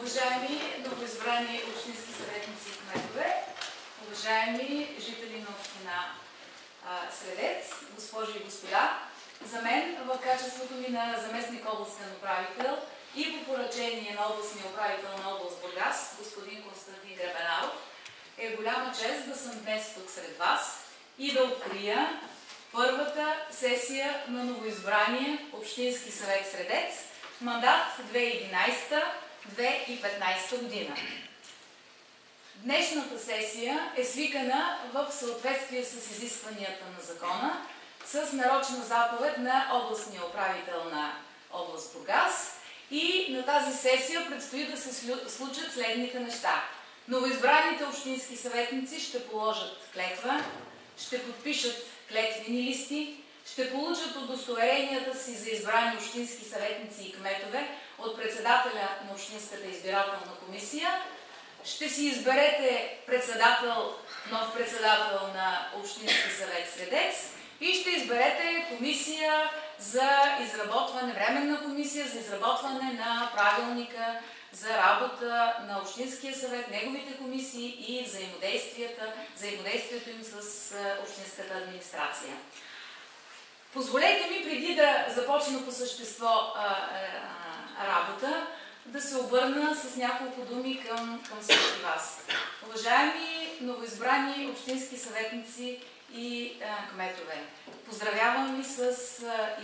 Уважаеми новоизбрани общински съветници и кметове, уважаеми жители на община Средец, госпожи и господа, за мен в качеството ми на заместник областен управител и по поръчение на областния управител на област Бургас, господин Константин Гребенаров, е голяма чест да съм днес тук сред вас и да открия първата сесия на новоизбрания Общински съвет Средец, мандат 2011-2015 година. Днешната сесия е свикана в съответствие с изискванията на закона, с нарочна заповед на областния управител на област Бургас, и на тази сесия предстои да се случат следните неща. Новоизбраните общински съветници ще положат клетва, ще подпишат клетвени листи, ще получат удостоверенията си за избрани общински съветници и кметове от председателя на Общинската избирателна комисия, ще си изберете нов председател на Общински съвет Средец и ще изберете комисия за изработване, временна комисия за изработване на правилника за работа на Общинския съвет, неговите комисии и взаимодействието им с общинската администрация. Позволете ми, преди да започна по същество работа, да се обърна с няколко думи към всички вас. Уважаеми новоизбрани общински съветници и кметове, поздравявам ви с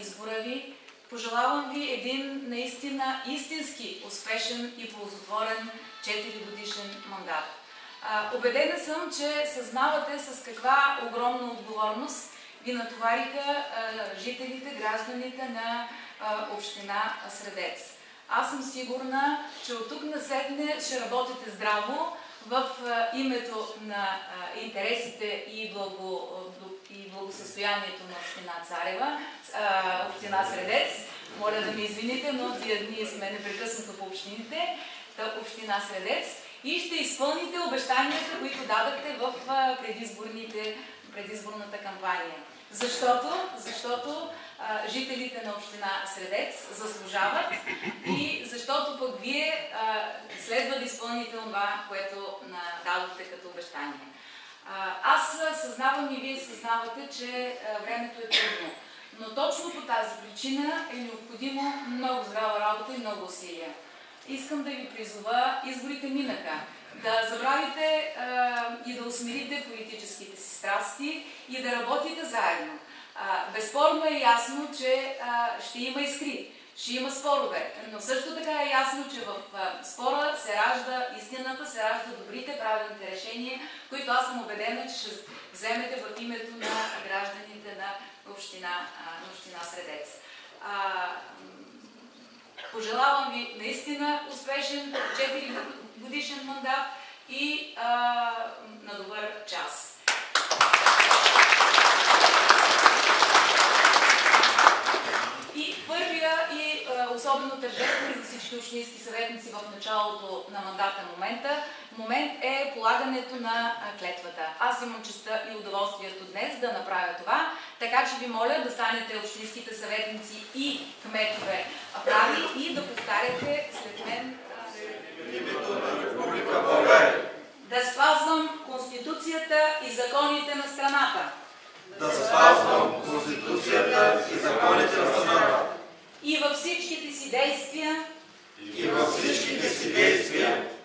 избора ви. Пожелавам ви един наистина истински успешен и ползотворен 4-годишен мандат. Убедена съм, че съзнавате с каква огромна отговорност ви натовариха жителите, гражданите на община Средец. Аз съм сигурна, че от тук насетне ще работите здраво в името на интересите и благосъстоянието на община Царева, община Средец. Моля да ме извините, но ние сме непрекъснато по общините, община Средец, и ще изпълните обещанията, които дадахте в предизборната кампания. Защото жителите на община Средец заслужават и защото пък вие следва да изпълните това, което дадохте като обещание. Аз съзнавам и вие съзнавате, че времето е трудно, но точно по тази причина е необходимо много здрава работа и много усилия. Искам да ви призова, изборите минаха, да забравите и да усмирите политическите си страсти и да работите заедно. Безспорно е ясно, че ще има искри, ще има спорове, но също така е ясно, че в спора се ражда истината, се ражда добрите, правилните решения, които аз съм убедена, че ще вземете в името на гражданите на община Средец. Пожелавам ви наистина успешен 4-годишен мандат и на добър час. И първия и особено тържествен за всички общински съветници в началото на мандата момент е полагането на клетвата. Аз имам честта и удоволствието днес да направя това, така че ви моля да станете общинските съветници и кметове прави и да повтаряте след мен името на Република България. Да спазвам Конституцията и законите на страната. Да спазвам Конституцията и законите на страната. И във всичките си действия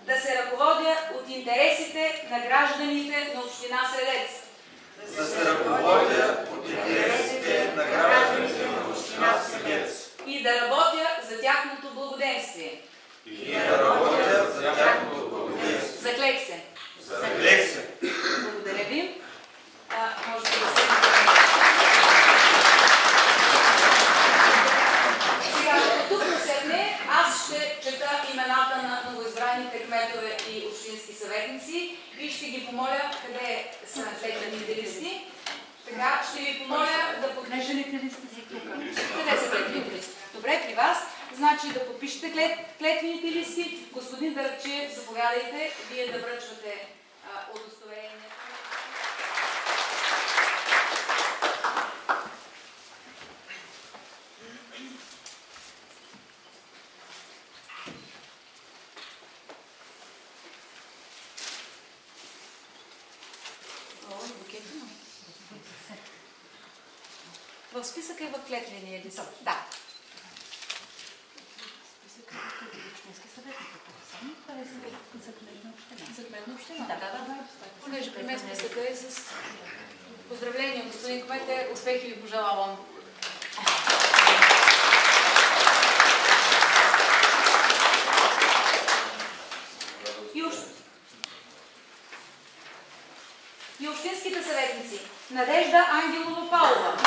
да се ръководя от интересите на гражданите на община Средец. И да работя за тяхното благоденствие. Заклех се. Благодаря ви. Можете да се... Сега, тук насетне, аз ще чета имената на новоизбраните кметове и общински съветници и ще ги помоля къде са клетвените листи. Така, ще ви помоля да покнежените листи си тук. Къде са клетвените листи? Добре, при вас. Значи да подпишете клетвените листи. Господин Даракчиев, заповядайте, вие да връчвате удостоверението. В списъка и в клетвения лист. Да. За кмет на община. Да. Понеже при мен списъка е с поздравления, господин кмете, успехи ви пожелавам. И общинските съветници. Надежда Ангелова Павлова.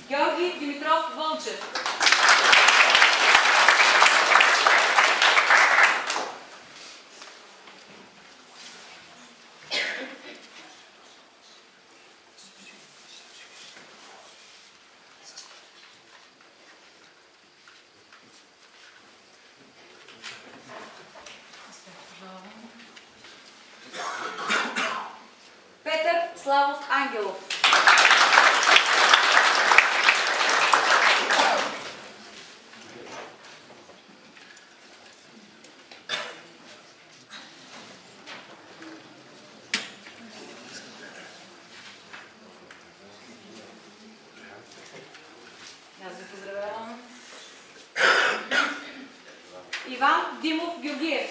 Георги Димитров Вълчев. Петър Славов Ангелов. Аз ви поздравявам. Иван Димов Георгиев.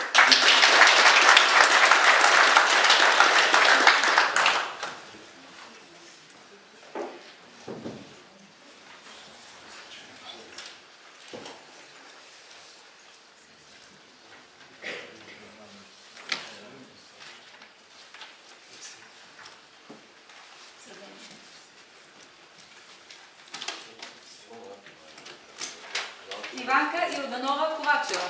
Иванка Йорданова Ковачева.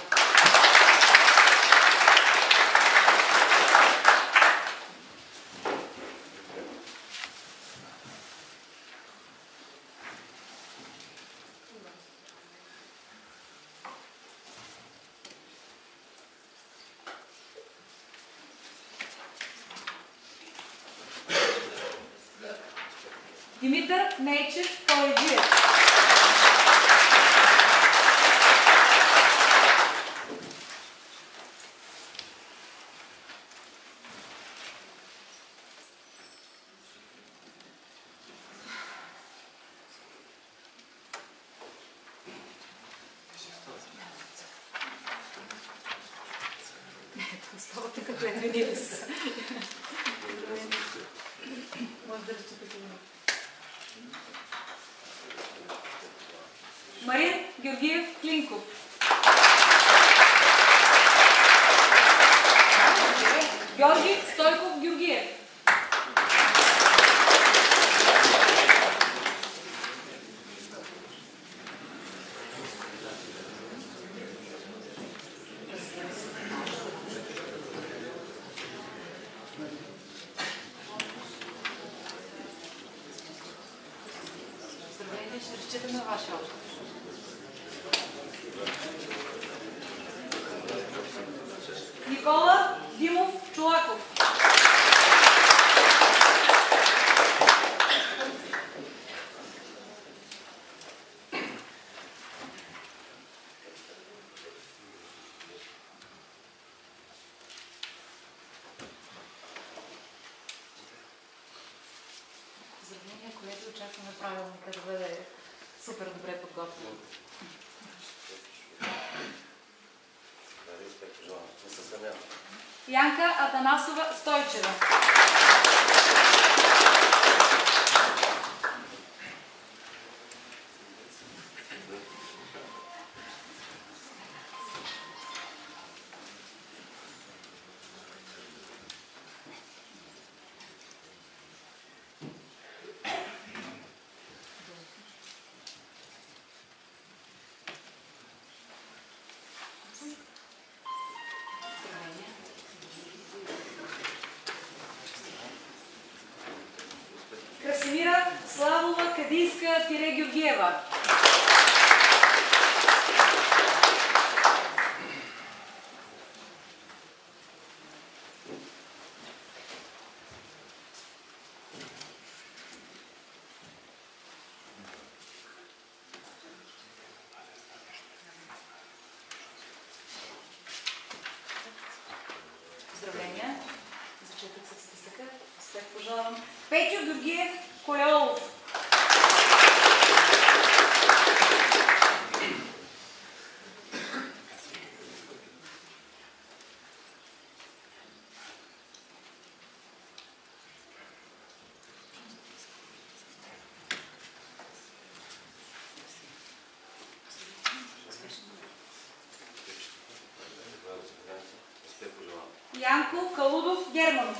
Димитър Нейчев Калайджиев. Оставате като едвенили са. Може да разчитате много. Марин Георгиев Клинков. Георги Стойков Георгиев. Ще разчитам на ваша опит. Никола Димов Чулаков. Поздравление, което очакваме правилника да бъде супер добре подготвено. Янка Атанасова Стойчева. Грединска-Георгиева. Поздравления. Зачетах се в списъка. Успех пожелавам. Петю Георгиев Колеолов. Янко Калудов Германов.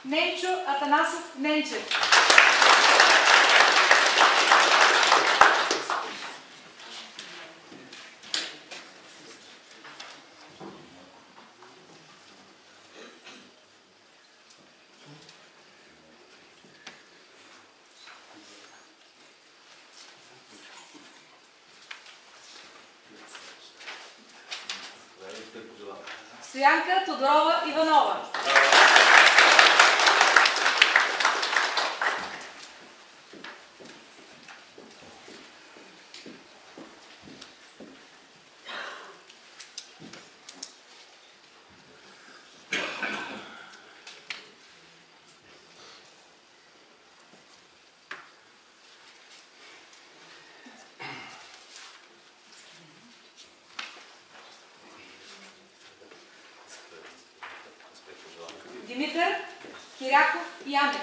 Ненчо Атанасов Ненчев. Стоянка Тодорова Иванова. Димитър Киряков Янев.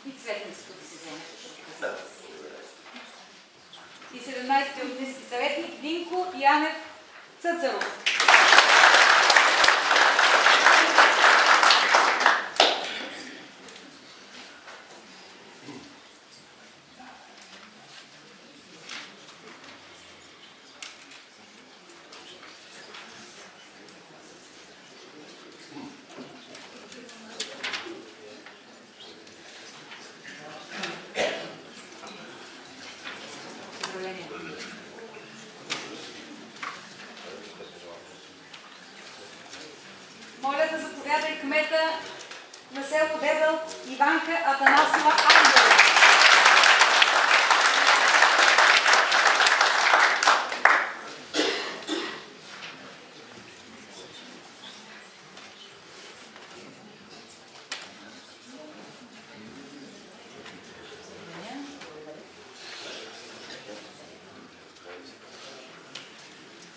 И цветницата да си вземе. И 17-ти общински съветник Динко Янев Цъцаров. Моля да заповяда и кмета на село Дебел Иванка Атанасова Ангелова.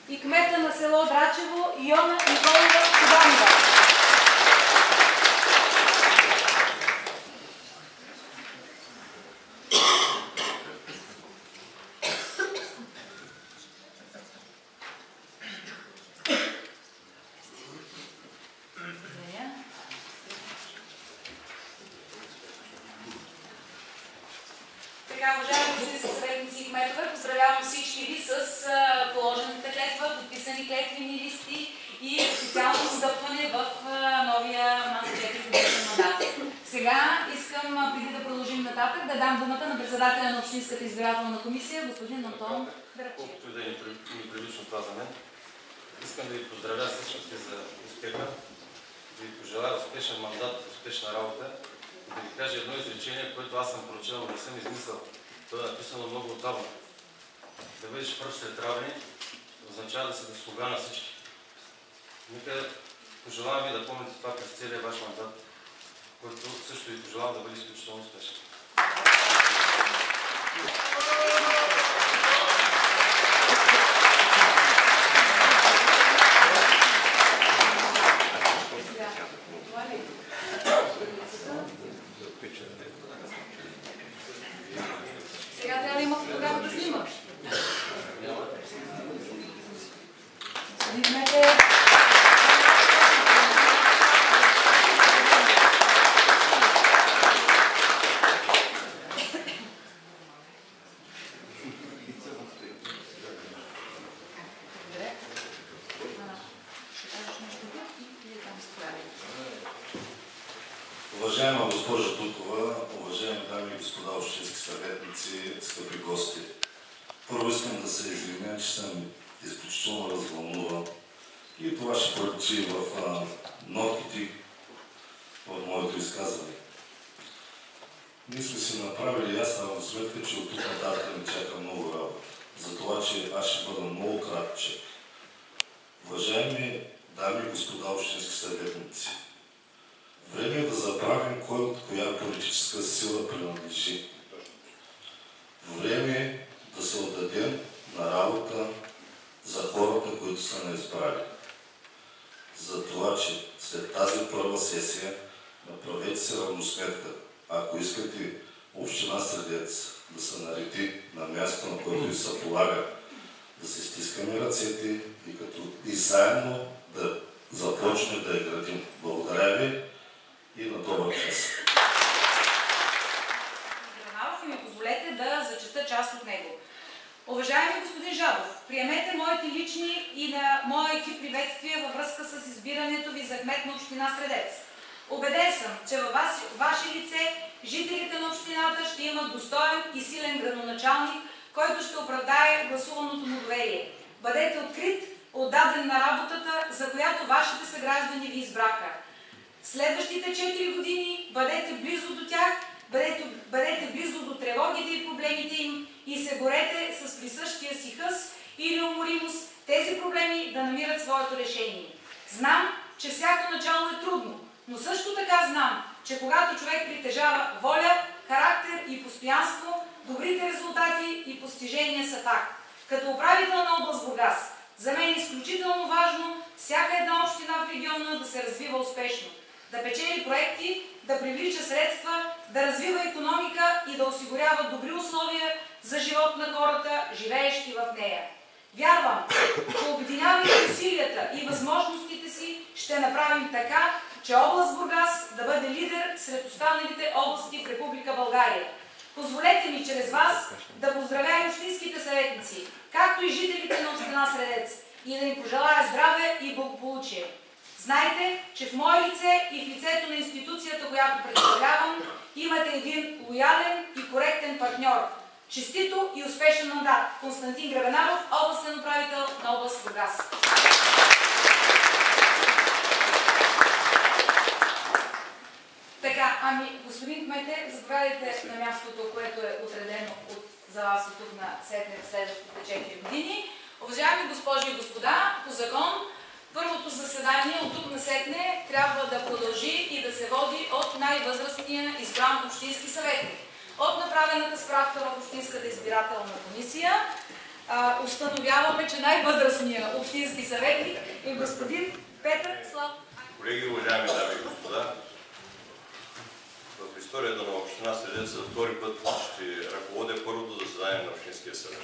И кмета на село Драчево Йона Николова Чубанова. Така, уважаеми общински съветници и кметове, поздравявам всички ви с положената клетва, подписани клетвени листи и официално встъпване в новия 4-годишен мандат. Сега искам, преди да продължим нататък, да дам думата на председателя на Общинската избирателна комисия, господин Антон Даракчиев. Колкото и да е неприлично това за мен, искам да ви поздравя всички за успеха, да ви пожелая успешен мандат, успешна работа. Да ви кажа едно изречение, което аз съм прочел, но не съм измислял. То е написано много отдавна. Да бъдеш пръв сред равни означава да се да слуга на всички. Нека Пожелавам ви да помните това през целия ваш мандат, който също ви пожелавам да бъде изключително успешен. Сега трябва да има фотограф да снимаш. Уважаема госпожа Дукова, уважаеми дами и господа общински съветници, скъпи гости! Първо искам да се извиня, че съм изключително развълнуван и това ще проличи в нотките в моето изказване. Ние сме си направили ясна сметка, че от тук нататък ни чака много работа. Затова, че аз ще бъда много кратче. Уважаеми дами и господа общински съветници, време е да забравим кой от коя политическа сила принадлежи. Време е да се отдадем на работа за хората, които са ни избрали. За това, че след тази първа сесия направете се равносметка. Ако искате община Средец да се нареди на място, на което ви се полага, да се стискаме ръцете и заедно да започнем да я градим. Благодаря ви и на добър час. И ми позволете да зачета част от него. Уважаеми господин Жабов, приемете моите лични и на моя екип приветствия във връзка с избирането ви за кмет на община Средец. Убеден съм, че във ваше лице жителите на общината ще имат достоен и силен градоначалник, който ще оправдае гласуваното му доверие. Бъдете открит, отдаден на работата, за която вашите съграждани ви избраха. В следващите 4 години бъдете близо до тях, бъдете близо до тревогите и проблемите им и се борете с присъщия си хъс и неуморимост тези проблеми да намират своето решение. Знам, че всяко начало е трудно, но също така знам, че когато човек притежава воля, характер и постоянство, добрите резултати и постижения са факт. Като управител на област Бургас, за мен е изключително важно всяка една община в региона да се развива успешно, да печели проекти, да привлича средства, да развива икономика и да осигурява добри условия за живот на хората, живеещи в нея. Вярвам, че обединявайки усилията и възможностите си, ще направим така, че област Бургас да бъде лидер сред останалите области в Република България. Позволете ми чрез вас да поздравя и общинските съветници, както и жителите на община Средец, и да им пожелая здраве и благополучие. Знайте, че в мое лице и в лицето на институцията, която представлявам, имате един лоялен и коректен партньор. Честито и успешен мандат! Константин Гребенаров, областен управител на област Бургас. Така, господин кмете, заповядайте на мястото, което е отредено за вас от тук на следващите 4 години. Уважаеми госпожи и господа, по закон, първото заседание от тук насетне трябва да продължи и да се води от най-възрастния избран общински съветник. От направената справка в Общинската избирателна комисия установяваме, че най-възрастният общински съветник е господин Петър Слав. Колеги, уважаеми дами и господа, в историята на община Средец за втори път ще ръководя първото заседание на Общинския съвет.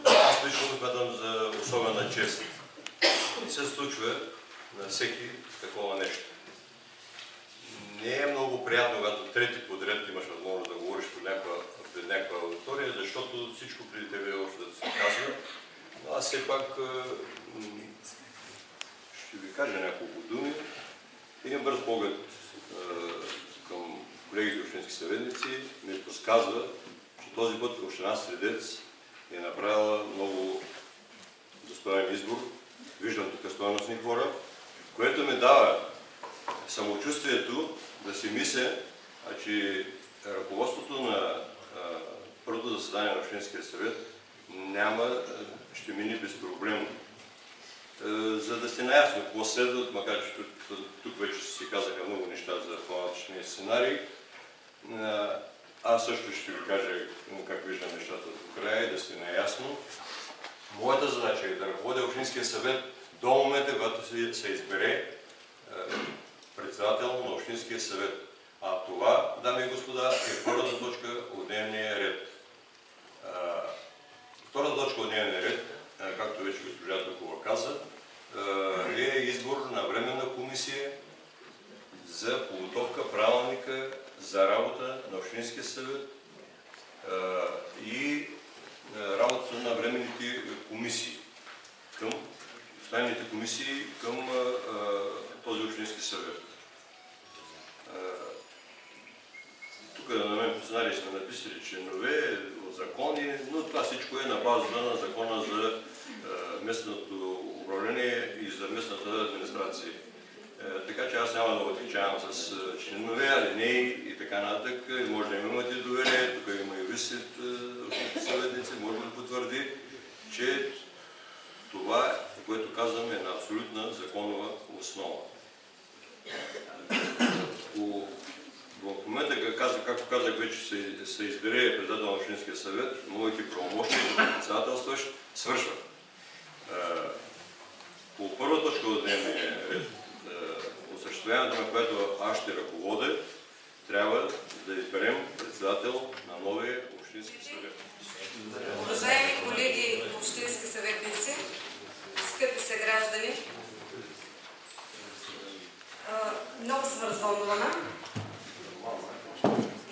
Аз лично смятам за особена чест. Не се случва на всеки такова нещо. Не е много приятно, когато трети подред имаш възможност да говориш пред някаква аудитория, защото всичко преди тебе още да се казва. Но аз все пак ще ви кажа няколко думи. Един бърз поглед към колегите общински съветници ми подсказва, че този път община Средец е направила много достоен избор. Виждам тук стойностни хора, което ми дава самочувствието да си мисля, че ръководството на първото заседание на Общинския съвет ще мине безпроблемно. за да сте наясно какво следват, макар че тук вече се казаха много неща за по-нататъчния сценарий. Аз също ще ви кажа как виждам нещата до края и да сте наясно. Моята задача е да ръководя Общинския съвет до момента, когато се избере председател на Общинския съвет. А това, дами и господа, е първата точка от дневния ред. Втората точка от дневния ред, както вече госпожа Дукова каза, е избор на временна комисия за подготовка правилника за работа на Общинския съвет и работата на временните комисии към останалите комисии към този Общински съвет. Тук на мен по сценарий сме написали членове от закони, но това всичко е на базата на закона за местното управление и за местната администрация. Така че аз няма да отличавам с членове, алинеи и така нататък. Може да имате доверие, тук има юристи от съветници, може да потвърди, че това, което казваме, е на абсолютна законова основа. В момента, както казах, вече се избере председател на Общинския съвет, моите правомощия като председателстващ свършват. По първа точка от дневния ред, осъществяването на което аз ще ръководя, трябва да изберем председател на новия Общински съвет. Уважаеми колеги общински съветници, скъпи съграждани, много съм развълнувана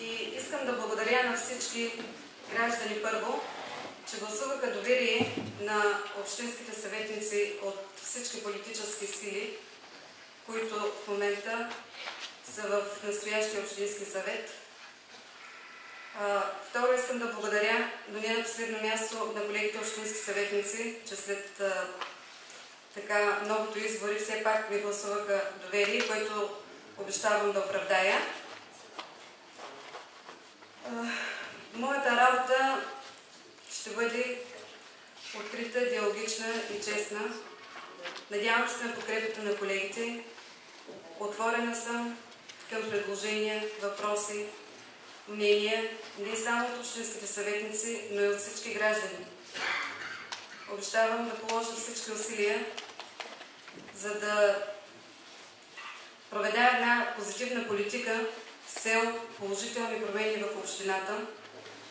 и искам да благодаря на всички граждани първо, че гласуваха доверие на общинските съветници от всички политически сили, които в момента са в настоящия Общински съвет. Второ, искам да благодаря, но не на последно място, на колегите общински съветници, че след така многото избори все пак ми гласуваха доверие, което обещавам да оправдая. Моята работа ще бъде открита, диалогична и честна. Надявам се на подкрепата на колегите. Отворена съм към предложения, въпроси, мнения, не само от общинските съветници, но и от всички граждани. Обещавам да положа всички усилия, за да проведа една позитивна политика с цел положителни промени в общината,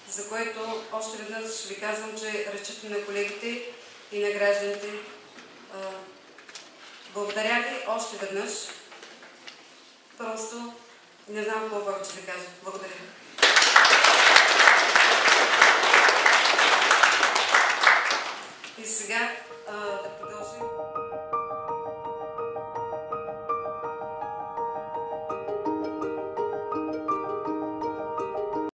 за което още веднъж ще ви казвам, че разчитам на колегите и на гражданите. Благодаря ви още веднъж. Просто не знам какво повече да кажа. Благодаря. И сега